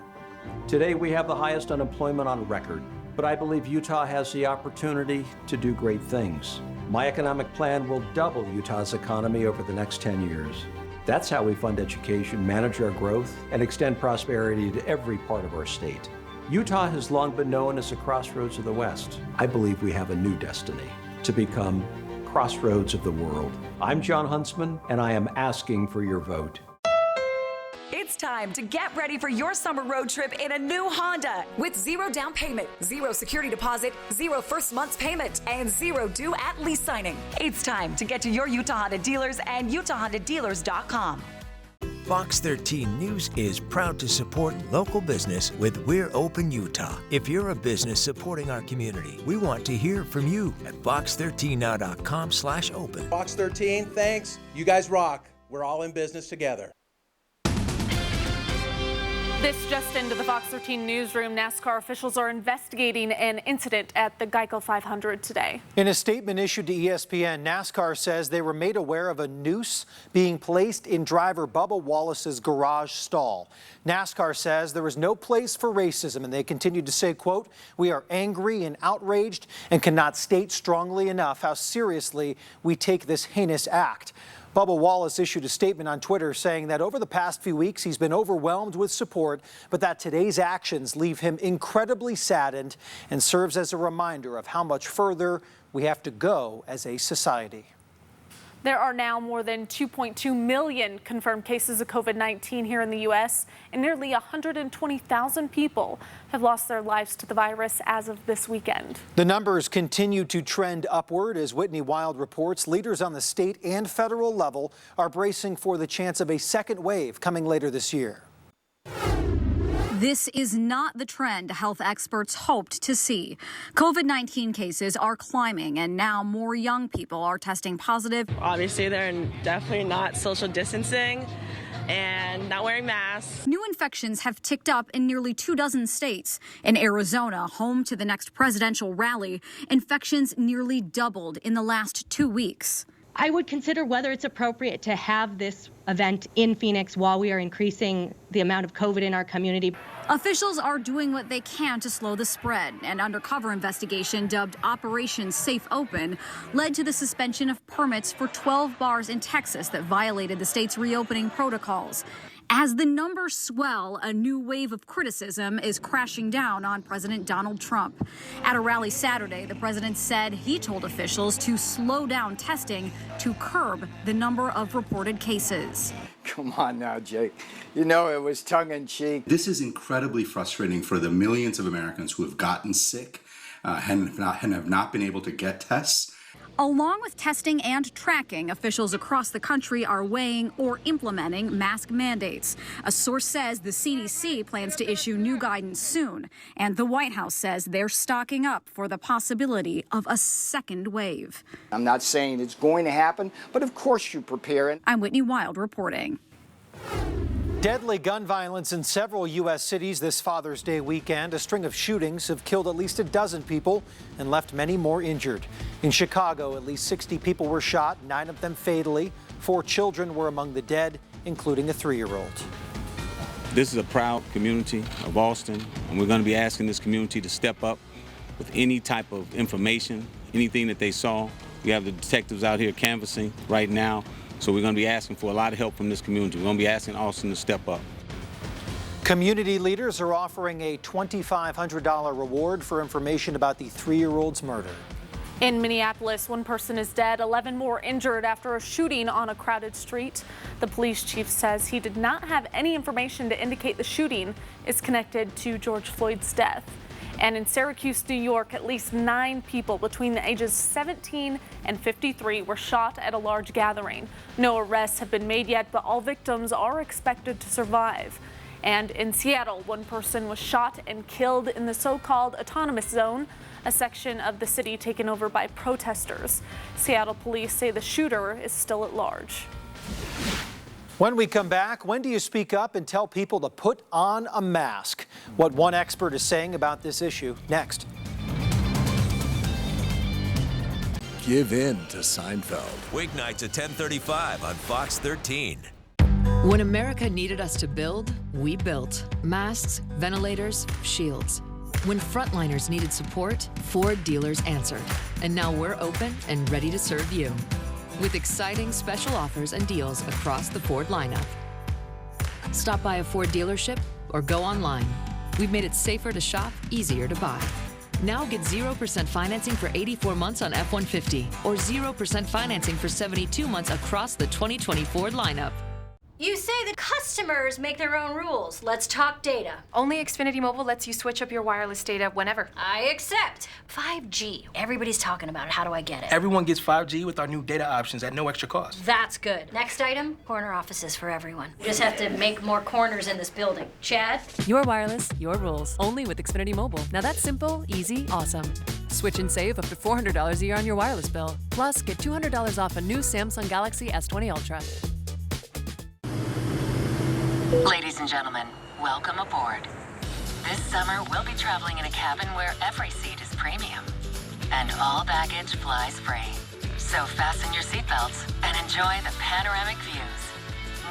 Today we have the highest unemployment on record, but I believe Utah has the opportunity to do great things. My economic plan will double Utah's economy over the next 10 years. That's how we fund education, manage our growth, and extend prosperity to every part of our state. Utah has long been known as the crossroads of the West. I believe we have a new destiny, to become crossroads of the world. I'm John Huntsman, and I am asking for your vote. It's time to get ready for your summer road trip in a new Honda with 0 down payment, 0 security deposit, 0 first month's payment, and 0 due at lease signing. It's time to get to your Utah Honda dealers and UtahHondaDealers.com. Fox 13 News is proud to support local business with We're Open Utah. If you're a business supporting our community, we want to hear from you at fox13now.com/open. Fox 13, thanks. You guys rock. We're all in business together. This just into the Fox 13 newsroom. NASCAR officials are investigating an incident at the Geico 500 today. In a statement issued to ESPN, NASCAR says they were made aware of a noose being placed in driver Bubba Wallace's garage stall. NASCAR says there is no place for racism, and they continued to say, quote, "We are angry and outraged and cannot state strongly enough how seriously we take this heinous act." Bubba Wallace issued a statement on Twitter saying that over the past few weeks he's been overwhelmed with support, but that today's actions leave him incredibly saddened and serves as a reminder of how much further we have to go as a society. There are now more than 2.2 million confirmed cases of COVID-19 here in the U.S., and nearly 120,000 people have lost their lives to the virus as of this weekend. The numbers continue to trend upward. As Whitney Wild reports, leaders on the state and federal level are bracing for the chance of a second wave coming later this year. This is not the trend health experts hoped to see. COVID-19 cases are climbing, and now more young people are testing positive. Obviously, they're definitely not social distancing and not wearing masks. New infections have ticked up in nearly 24 states. In Arizona, home to the next presidential rally, infections nearly doubled in the last 2 weeks. I would consider whether it's appropriate to have this event in Phoenix while we are increasing the amount of COVID in our community. Officials are doing what they can to slow the spread. An undercover investigation dubbed Operation Safe Open led to the suspension of permits for 12 bars in Texas that violated the state's reopening protocols. As the numbers swell, a new wave of criticism is crashing down on President Donald Trump. At a rally Saturday, the president said he told officials to slow down testing to curb the number of reported cases. Come on now, Jake. You know it was tongue-in-cheek. This is incredibly frustrating for the millions of Americans who have gotten sick and have not been able to get tests. Along with testing and tracking, officials across the country are weighing or implementing mask mandates. A source says the CDC plans to issue new guidance soon, and the White House says they're stocking up for the possibility of a second wave. I'm not saying it's going to happen, but of course you prepare. I'm Whitney Wild reporting. Deadly gun violence in several U.S. cities this Father's Day weekend. A string of shootings have killed at least a dozen people and left many more injured. In Chicago, at least 60 people were shot, 9 of them fatally. 4 children were among the dead, including a 3-year-old. This is a proud community of Austin, and we're going to be asking this community to step up with any type of information, anything that they saw. We have the detectives out here canvassing right now, so we're going to be asking for a lot of help from this community. We're going to be asking Austin to step up. Community leaders are offering a $2,500 reward for information about the 3-year-old's murder. In Minneapolis, 1 person is dead, 11 more injured after a shooting on a crowded street. The police chief says he did not have any information to indicate the shooting is connected to George Floyd's death. And in Syracuse, New York, at least 9 people between the ages 17 and 53 were shot at a large gathering. No arrests have been made yet, but all victims are expected to survive. And in Seattle, 1 person was shot and killed in the so-called autonomous zone, a section of the city taken over by protesters. Seattle police say the shooter is still at large. When we come back, when do you speak up and tell people to put on a mask? What one expert is saying about this issue next. Give in to Seinfeld. Weeknights at 10:35 on Fox 13. When America needed us to build, we built. Masks, ventilators, shields. When frontliners needed support, Ford dealers answered. And now we're open and ready to serve you. With exciting special offers and deals across the Ford lineup. Stop by a Ford dealership or go online. We've made it safer to shop, easier to buy. Now get 0% financing for 84 months on F-150 or 0% financing for 72 months across the 2020 Ford lineup. You say the customers make their own rules. Let's talk data. Only Xfinity Mobile lets you switch up your wireless data whenever. I accept. 5G. Everybody's talking about it. How do I get it? Everyone gets 5G with our new data options at no extra cost. That's good. Next item, corner offices for everyone. You just have to make more corners in this building. Chad? Your wireless, your rules. Only with Xfinity Mobile. Now that's simple, easy, awesome. Switch and save up to $400 a year on your wireless bill. Plus, get $200 off a new Samsung Galaxy S20 Ultra. Ladies and gentlemen, welcome aboard. This summer, we'll be traveling in a cabin where every seat is premium and all baggage flies free. So fasten your seatbelts and enjoy the panoramic views.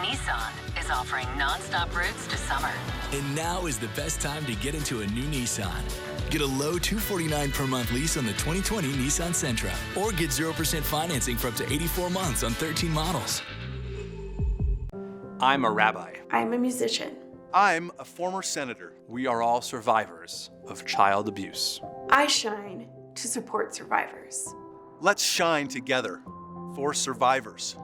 Nissan is offering non-stop routes to summer. And now is the best time to get into a new Nissan. Get a low $249 per month lease on the 2020 Nissan Sentra, or get 0% financing for up to 84 months on 13 models. I'm a rabbi. I'm a musician. I'm a former senator. We are all survivors of child abuse. I shine to support survivors. Let's shine together for survivors.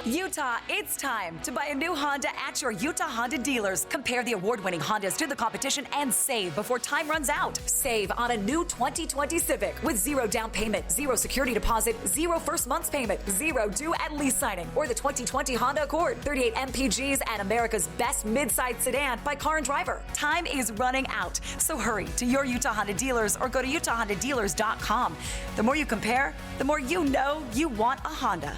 Utah, it's time to buy a new Honda at your Utah Honda dealers. Compare the award-winning Hondas to the competition and save before time runs out. Save on a new 2020 Civic with 0 down payment, 0 security deposit, 0 first month's payment, 0 due at lease signing. Or the 2020 Honda Accord, 38 MPGs and America's best mid-size sedan by Car and Driver. Time is running out, so hurry to your Utah Honda dealers or go to UtahHondaDealers.com. The more you compare, the more you know you want a Honda.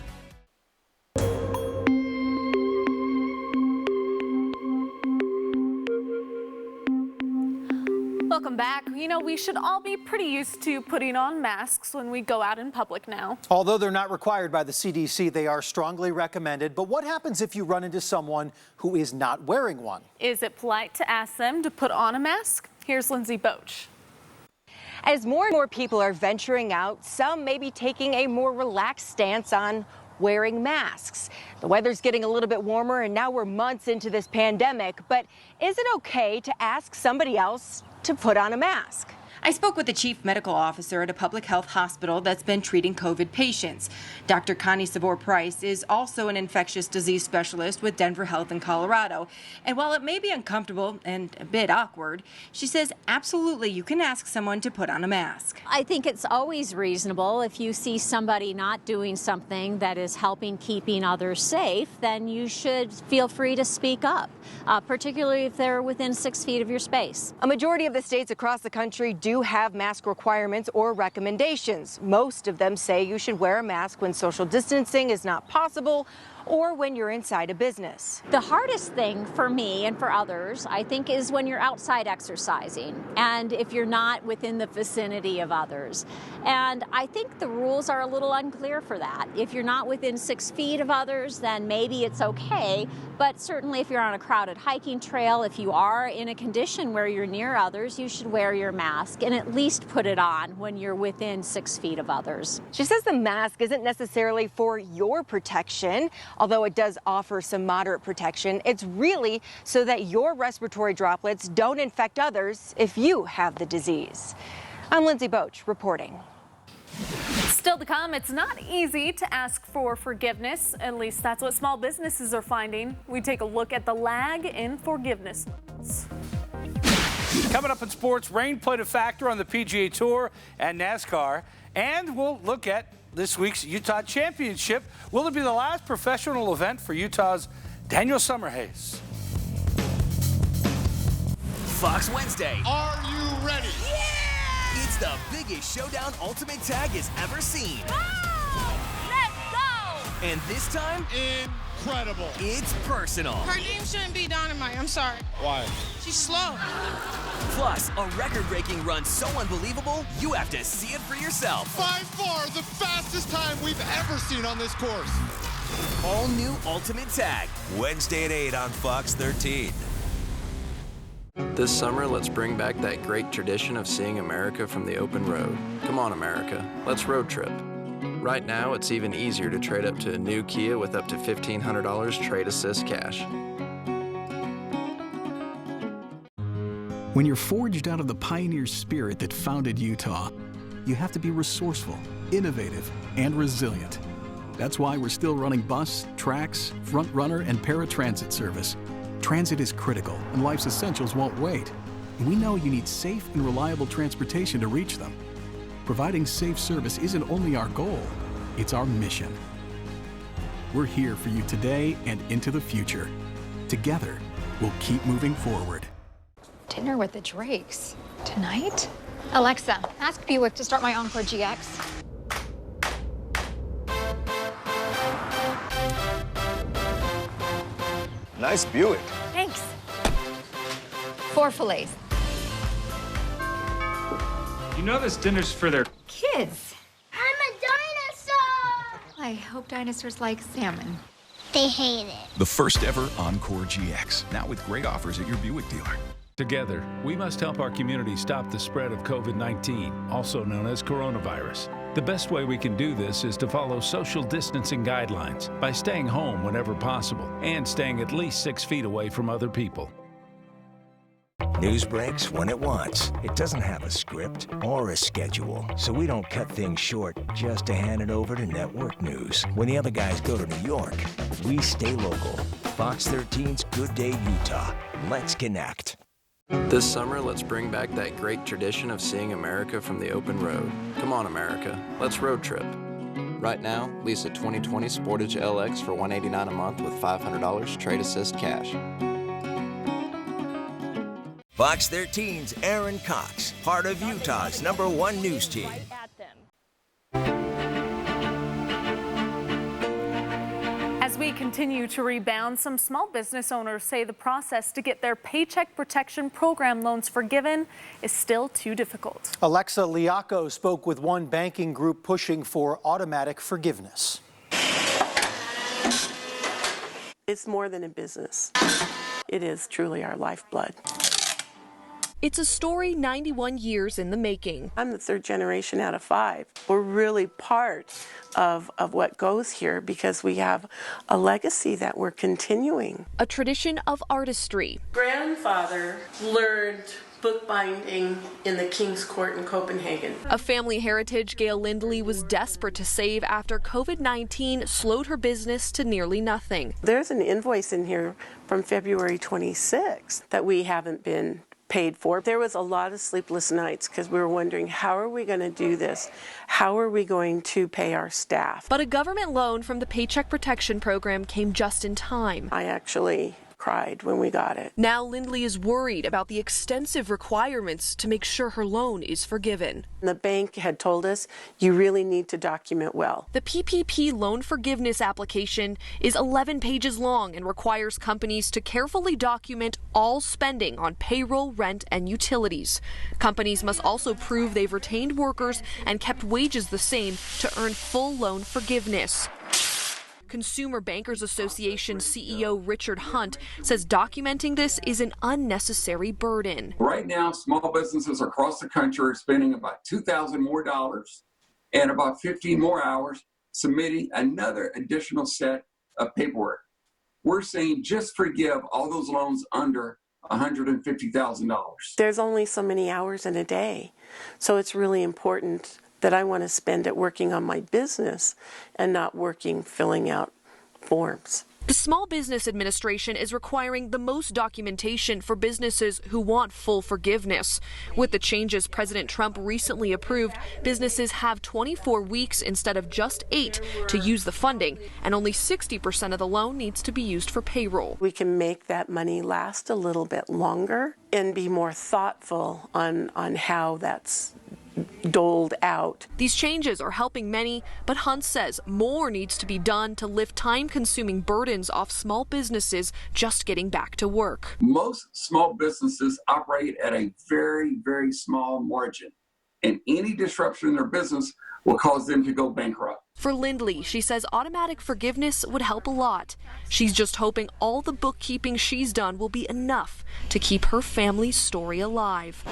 Welcome back. You know, we should all be pretty used to putting on masks when we go out in public now. Although they're not required by the CDC, they are strongly recommended. But what happens if you run into someone who is not wearing one? Is it polite to ask them to put on a mask? Here's Lindsay Boach. As more and more people are venturing out, some may be taking a more relaxed stance on wearing masks. The weather's getting a little bit warmer and now we're months into this pandemic, but is it okay to ask somebody else to put on a mask? I spoke with the chief medical officer at a public health hospital that's been treating COVID patients. Dr. Connie Sabor-Price is also an infectious disease specialist with Denver Health in Colorado. And while it may be uncomfortable and a bit awkward, she says absolutely you can ask someone to put on a mask. I think it's always reasonable if you see somebody not doing something that is helping keeping others safe, then you should feel free to speak up, particularly if they're within 6 feet of your space. A majority of the states across the country do have mask requirements or recommendations. Most of them say you should wear a mask when social distancing is not possible or when you're inside a business. The hardest thing for me and for others, I think, is when you're outside exercising and if you're not within the vicinity of others. And I think the rules are a little unclear for that. If you're not within 6 feet of others, then maybe it's okay. But certainly if you're on a crowded hiking trail, if you are in a condition where you're near others, you should wear your mask and at least put it on when you're within 6 feet of others. She says the mask isn't necessarily for your protection, although it does offer some moderate protection. It's really so that your respiratory droplets don't infect others if you have the disease. I'm Lindsay Boach reporting. Still to come, it's not easy to ask for forgiveness. At least that's what small businesses are finding. We take a look at the lag in forgiveness loans. Coming up in sports, rain played a factor on the PGA Tour and NASCAR. And we'll look at this week's Utah Championship. Will it be the last professional event for Utah's Daniel Summerhays? Fox Wednesday. Are you ready? Yeah! It's the biggest showdown Ultimate Tag has ever seen. Oh, let's go! And this time, incredible. It's personal. Her name shouldn't be Dynamite. I'm sorry. Why? She's slow. Plus, a record-breaking run so unbelievable, you have to see it for yourself. By far the fastest time we've ever seen on this course. All new Ultimate Tag. Wednesday at 8 on Fox 13. This summer, let's bring back that great tradition of seeing America from the open road. Come on, America, let's road trip. Right now, it's even easier to trade up to a new Kia with up to $1,500 Trade Assist cash. When you're forged out of the pioneer spirit that founded Utah, you have to be resourceful, innovative, and resilient. That's why we're still running bus, tracks, front runner, and paratransit service. Transit is critical, and life's essentials won't wait. And we know you need safe and reliable transportation to reach them. Providing safe service isn't only our goal, it's our mission. We're here for you today and into the future. Together, we'll keep moving forward. Dinner with the Drakes. Tonight? Alexa, ask Buick to start my Encore GX. Nice Buick. Thanks. 4 fillets. You know this dinner's for their Kids. I'm a dinosaur! I hope dinosaurs like salmon. They hate it. The first ever Encore GX, now with great offers at your Buick dealer. Together, we must help our community stop the spread of COVID-19, also known as coronavirus. The best way we can do this is to follow social distancing guidelines by staying home whenever possible and staying at least 6 feet away from other people. News breaks when it wants. It doesn't have a script or a schedule, so we don't cut things short just to hand it over to network news. When the other guys go to New York, we stay local. Fox 13's Good Day Utah. Let's connect. This summer, let's bring back that great tradition of seeing America from the open road. Come on, America, let's road trip. Right now, lease a 2020 Sportage LX for $189 a month with $500 Trade Assist cash. Fox 13's Aaron Cox, part of Utah's #1 news team. As we continue to rebound, some small business owners say the process to get their Paycheck Protection Program loans forgiven is still too difficult. Alexa Liaco spoke with one banking group pushing for automatic forgiveness. It's more than a business. It is truly our lifeblood. It's a story 91 years in the making. I'm the 3rd generation out of 5. We're really part of what goes here because we have a legacy that we're continuing. A tradition of artistry. Grandfather learned bookbinding in the King's Court in Copenhagen. A family heritage Gail Lindley was desperate to save after COVID-19 slowed her business to nearly nothing. There's an invoice in here from February 26th that we haven't been paid for. There was a lot of sleepless nights because we were wondering, how are we going to do this? How are we going to pay our staff? But a government loan from the Paycheck Protection Program came just in time. I actually cried when we got it. Now Lindley is worried about the extensive requirements to make sure her loan is forgiven. The bank had told us, you really need to document well. The PPP loan forgiveness application is 11 pages long and requires companies to carefully document all spending on payroll, rent, and utilities. Companies must also prove they've retained workers and kept wages the same to earn full loan forgiveness. Consumer Bankers Association CEO Richard Hunt says documenting this is an unnecessary burden. Right now, small businesses across the country are spending about $2,000 more and about 15 more hours submitting another additional set of paperwork. We're saying just forgive all those loans under $150,000. There's only so many hours in a day, so it's really important that I want to spend it working on my business and not working filling out forms. The Small Business Administration is requiring the most documentation for businesses who want full forgiveness. With the changes President Trump recently approved, businesses have 24 weeks instead of just 8 to use the funding, and only 60% of the loan needs to be used for payroll. We can make that money last a little bit longer and be more thoughtful on how that's doled out. These changes are helping many, but Hunt says more needs to be done to lift time-consuming burdens off small businesses just getting back to work. Most small businesses operate at a very, very small margin, and any disruption in their business will cause them to go bankrupt. For Lindley, she says automatic forgiveness would help a lot. She's just hoping all the bookkeeping she's done will be enough to keep her family's story alive.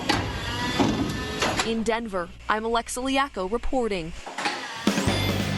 In Denver, I'm Alexa Liacco reporting.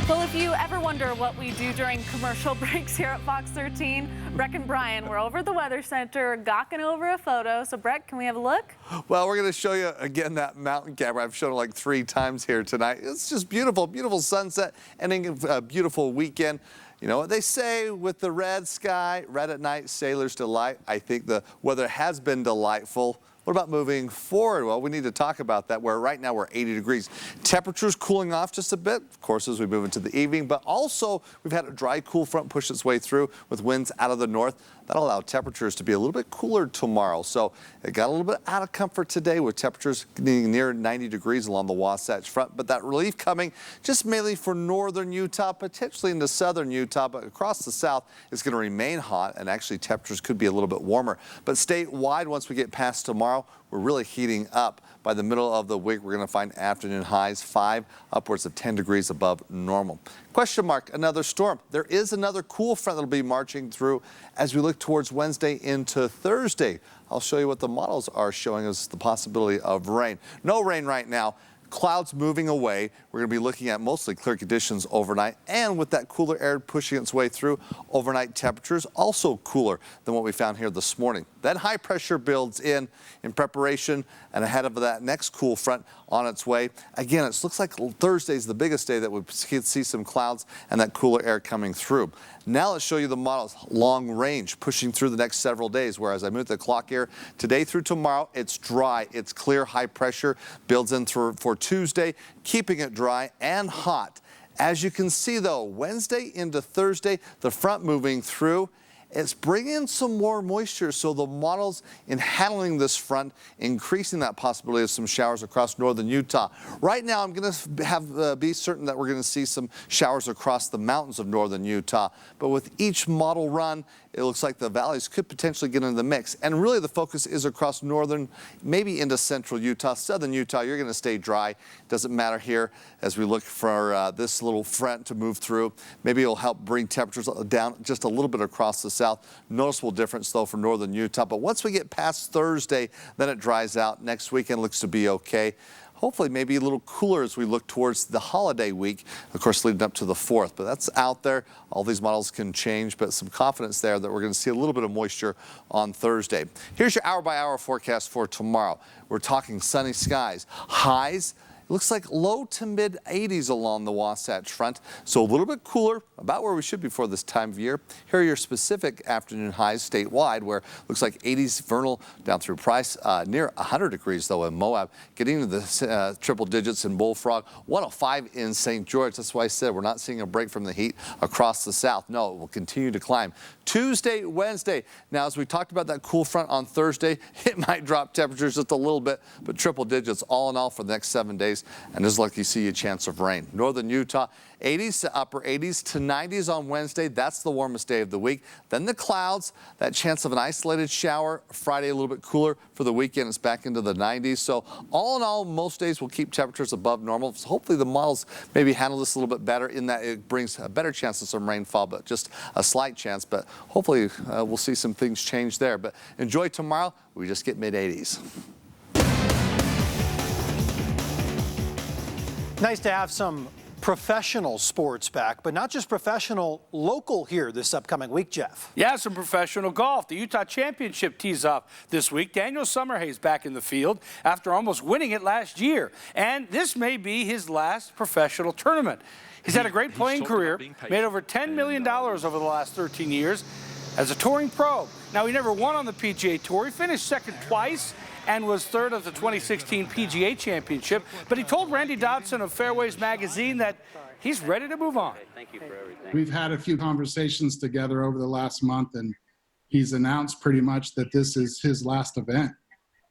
Well, if you ever wonder what we do during commercial breaks here at Fox 13, Breck and Brian, we're over at the Weather Center gawking over a photo. So, Breck, can we have a look? Well, we're going to show you again that mountain camera. I've shown it like 3 times here tonight. It's just beautiful, beautiful sunset, ending a beautiful weekend. You know what they say with the red sky, red at night, sailor's delight. I think the weather has been delightful. What about moving forward? Well, we need to talk about that, where right now we're 80 degrees. Temperatures cooling off just a bit, of course, as we move into the evening, but also we've had a dry, cool front push its way through with winds out of the north. That'll allow temperatures to be a little bit cooler tomorrow. So it got a little bit out of comfort today with temperatures getting near 90 degrees along the Wasatch Front. But that relief coming just mainly for northern Utah, potentially into southern Utah, but across the south it's going to remain hot, and actually temperatures could be a little bit warmer. But statewide, once we get past tomorrow, we're really heating up. By the middle of the week, we're going to find afternoon highs 5, upwards of 10 degrees above normal. Question mark, another storm. There is another cool front that will be marching through as we look towards Wednesday into Thursday. I'll show you what the models are showing us the possibility of rain. No rain right now. Clouds moving away. We're going to be looking at mostly clear conditions overnight, and with that cooler air pushing its way through, overnight temperatures also cooler than what we found here this morning. Then high pressure builds in preparation and ahead of that next cool front on its way. Again, it looks like Thursday's the biggest day that we see some clouds and that cooler air coming through. Now let's show you the models long range pushing through the next several days, where as I move the clock here, today through tomorrow, it's dry, it's clear, high pressure builds in for Tuesday, keeping it dry and hot. As you can see though, Wednesday into Thursday, the front moving through, it's bringing some more moisture, so the models in handling this front, increasing that possibility of some showers across northern Utah. Right now, I'm going to be certain that we're going to see some showers across the mountains of northern Utah. But with each model run, it looks like the valleys could potentially get into the mix. And really the focus is across northern, maybe into central Utah. Southern Utah, you're going to stay dry. Doesn't matter here as we look for this little front to move through. Maybe it'll help bring temperatures down just a little bit across the south. Noticeable difference though for northern Utah. But once we get past Thursday, then it dries out. Next weekend looks to be okay. Hopefully maybe a little cooler as we look towards the holiday week, of course, leading up to the 4th. But that's out there. All these models can change, but some confidence there that we're going to see a little bit of moisture on Thursday. Here's your hour-by-hour forecast for tomorrow. We're talking sunny skies. Highs It looks like low to mid 80s along the Wasatch Front, so a little bit cooler, about where we should be for this time of year. Here are your specific afternoon highs statewide, where it looks like 80s Vernal down through Price, near 100 degrees though in Moab, getting into the triple digits in Bullfrog, 105 in St. George. That's why I said we're not seeing a break from the heat across the south. No, it will continue to climb. Tuesday, Wednesday. Now, as we talked about that cool front on Thursday, it might drop temperatures just a little bit, but triple digits all in all for the next 7 days. And just like you see a chance of rain. Northern Utah, 80s to upper 80s to 90s on Wednesday. That's the warmest day of the week. Then the clouds, that chance of an isolated shower. Friday a little bit cooler. For the weekend, it's back into the 90s. So all in all, most days will keep temperatures above normal. So hopefully the models maybe handle this a little bit better in that it brings a better chance of some rainfall, but just a slight chance. But hopefully we'll see some things change there. But enjoy tomorrow. We just get mid 80s. Nice to have some professional sports back, but not just professional, local here this upcoming week, Jeff. Yeah, some professional golf. The Utah Championship tees off this week. Daniel Summerhays back in the field after almost winning it last year. And this may be his last professional tournament. He's had a great playing career, made over $10 million over the last 13 years as a touring pro. Now, he never won on the PGA Tour. He finished second twice and was third of the 2016 PGA Championship. But he told Randy Dodson of Fairways Magazine that he's ready to move on. Thank you for everything. We've had a few conversations together over the last month, and he's announced pretty much that this is his last event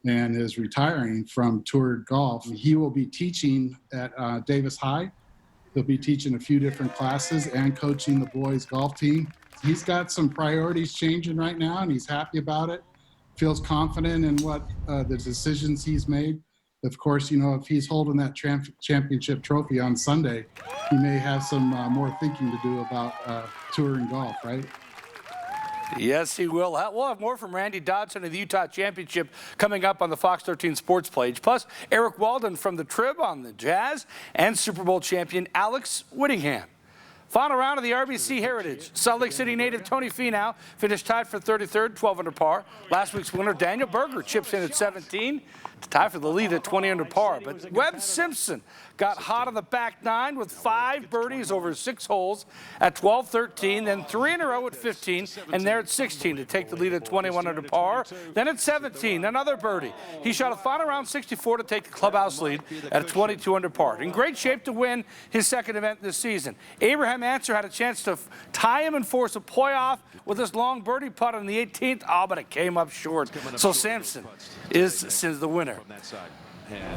and is retiring from toured golf. He will be teaching at Davis High. He'll be teaching a few different classes and coaching the boys golf team. He's got some priorities changing right now, and he's happy about it. Feels confident in what the decisions he's made. Of course, you know, if he's holding that championship trophy on Sunday, he may have some more thinking to do about touring golf, right? Yes, he will. We'll have more from Randy Dodson of the Utah Championship coming up on the Fox 13 Sports page. Plus, Eric Walden from the Trib on the Jazz and Super Bowl champion Alex Whittingham. Final round of the RBC Heritage. Salt Lake City native Tony Finau finished tied for 33rd, 12 under par. Last week's winner, Daniel Berger, chips in at 17 to tie for the lead at 20 under par. But Webb Simpson got hot on the back nine with 5 birdies over 6 holes at 12, 13, then 3 in a row at 15, and there at 16 to take the lead at 21 under par. Then at 17, another birdie. He shot a final round 64 to take the clubhouse lead at 22 under par. In great shape to win his second event this season. Abraham Answer had a chance to tie him and force a playoff with this long birdie putt on the 18th. Oh, but it came up short. So Sampson is the winner.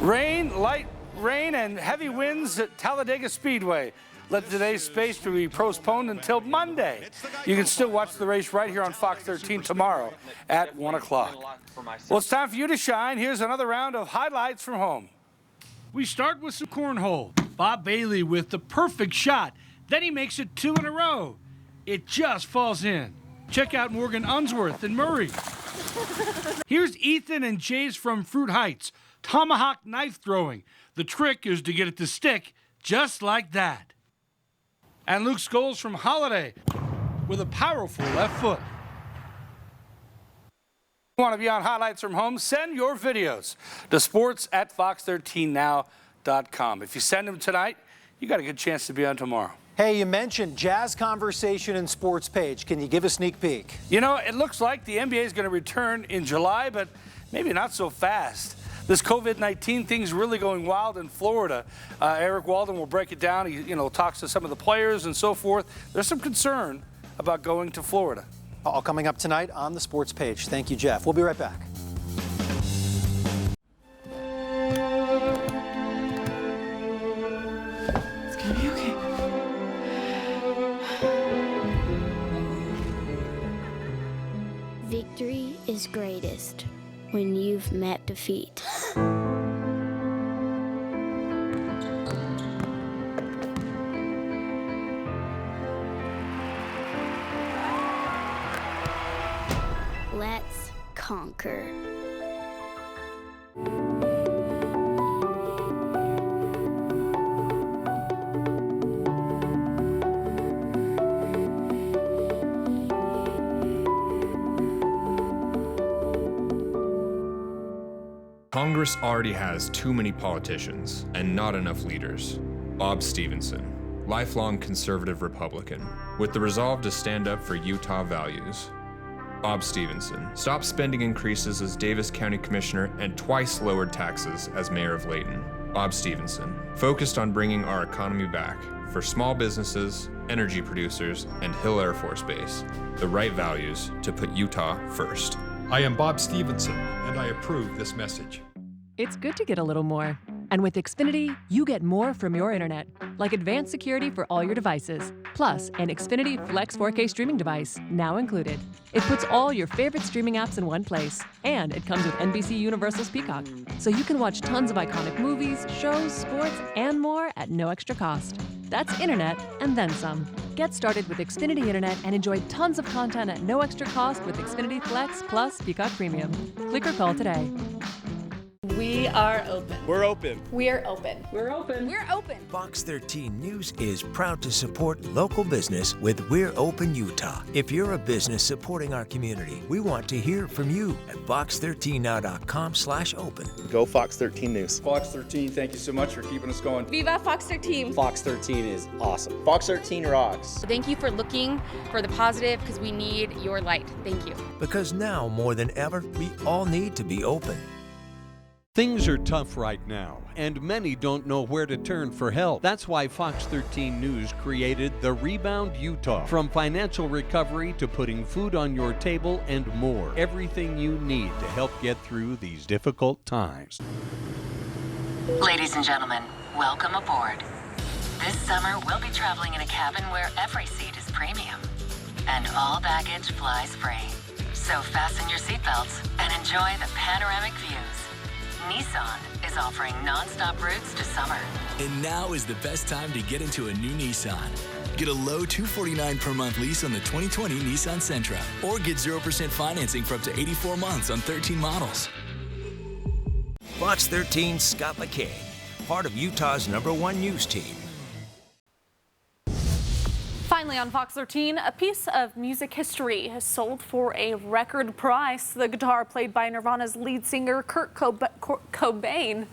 Light rain and heavy winds at Talladega Speedway led today's space to be postponed until Monday. You can still watch the race right here on Fox 13 tomorrow at 1 o'clock. Well, it's time for you to shine. Here's another round of highlights from home. We start with some cornhole. Bob Bailey with the perfect shot. Then he makes it 2 in a row. It just falls in. Check out Morgan Unsworth and Murray. Here's Ethan and Jays from Fruit Heights. Tomahawk knife throwing. The trick is to get it to stick just like that. And Luke Scholes from Holiday with a powerful left foot. Want to be on highlights from home? Send your videos to sports@fox13now.com. If you send them tonight, you got a good chance to be on tomorrow. Hey, you mentioned Jazz Conversation and Sports page. Can you give a sneak peek? You know, it looks like the NBA is going to return in July, but maybe not so fast. This COVID-19 thing's really going wild in Florida. Eric Walden will break it down. He, talks to some of the players and so forth. There's some concern about going to Florida. All coming up tonight on the Sports page. Thank you, Jeff. We'll be right back. It's gonna be okay. Victory is greatest when you've met defeat. Let's conquer. Congress already has too many politicians and not enough leaders. Bob Stevenson, lifelong conservative Republican, with the resolve to stand up for Utah values. Bob Stevenson stopped spending increases as Davis County Commissioner and twice lowered taxes as Mayor of Layton. Bob Stevenson focused on bringing our economy back for small businesses, energy producers, and Hill Air Force Base, the right values to put Utah first. I am Bob Stevenson, and I approve this message. It's good to get a little more. And with Xfinity, you get more from your internet, like advanced security for all your devices, plus an Xfinity Flex 4K streaming device, now included. It puts all your favorite streaming apps in one place, and it comes with NBC Universal's Peacock, so you can watch tons of iconic movies, shows, sports, and more at no extra cost. That's internet and then some. Get started with Xfinity Internet and enjoy tons of content at no extra cost with Xfinity Flex plus Peacock Premium. Click or call today. We are open. We're open. We're open. We're open. We're open. Fox 13 News is proud to support local business with We're Open Utah. If you're a business supporting our community, we want to hear from you at fox13now.com/open. Go Fox 13 News. Fox 13, thank you so much for keeping us going. Viva Fox 13. Fox 13 is awesome. Fox 13 rocks. Thank you for looking for the positive because we need your light. Thank you. Because now more than ever, we all need to be open. Things are tough right now, and many don't know where to turn for help. That's why Fox 13 News created The Rebound Utah. From financial recovery to putting food on your table and more. Everything you need to help get through these difficult times. Ladies and gentlemen, welcome aboard. This summer, we'll be traveling in a cabin where every seat is premium and all baggage flies free. So fasten your seatbelts and enjoy the panoramic views. Nissan is offering non-stop routes to summer. And now is the best time to get into a new Nissan. Get a low $249 per month lease on the 2020 Nissan Sentra, or get 0% financing for up to 84 months on 13 models. Fox 13's Scott McKay, part of Utah's #1 news team. Finally on Fox 13, a piece of music history has sold for a record price. The guitar played by Nirvana's lead singer Kurt Cobain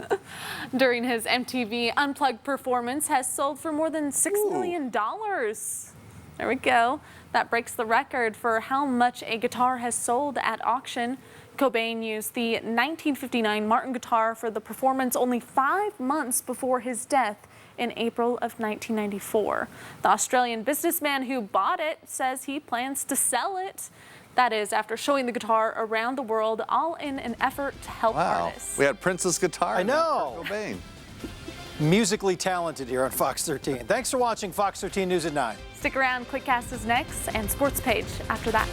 during his MTV Unplugged performance has sold for more than $6 million. There we go. That breaks the record for how much a guitar has sold at auction. Cobain used the 1959 Martin guitar for the performance only 5 months before his death in April of 1994. The Australian businessman who bought it says he plans to sell it. That is after showing the guitar around the world, all in an effort to help artists. We had Prince's guitar. I know. Kurt Cobain. Musically talented here on Fox 13. Thanks for watching Fox 13 News at 9. Stick around, QuickCast is next and Sports Page after that.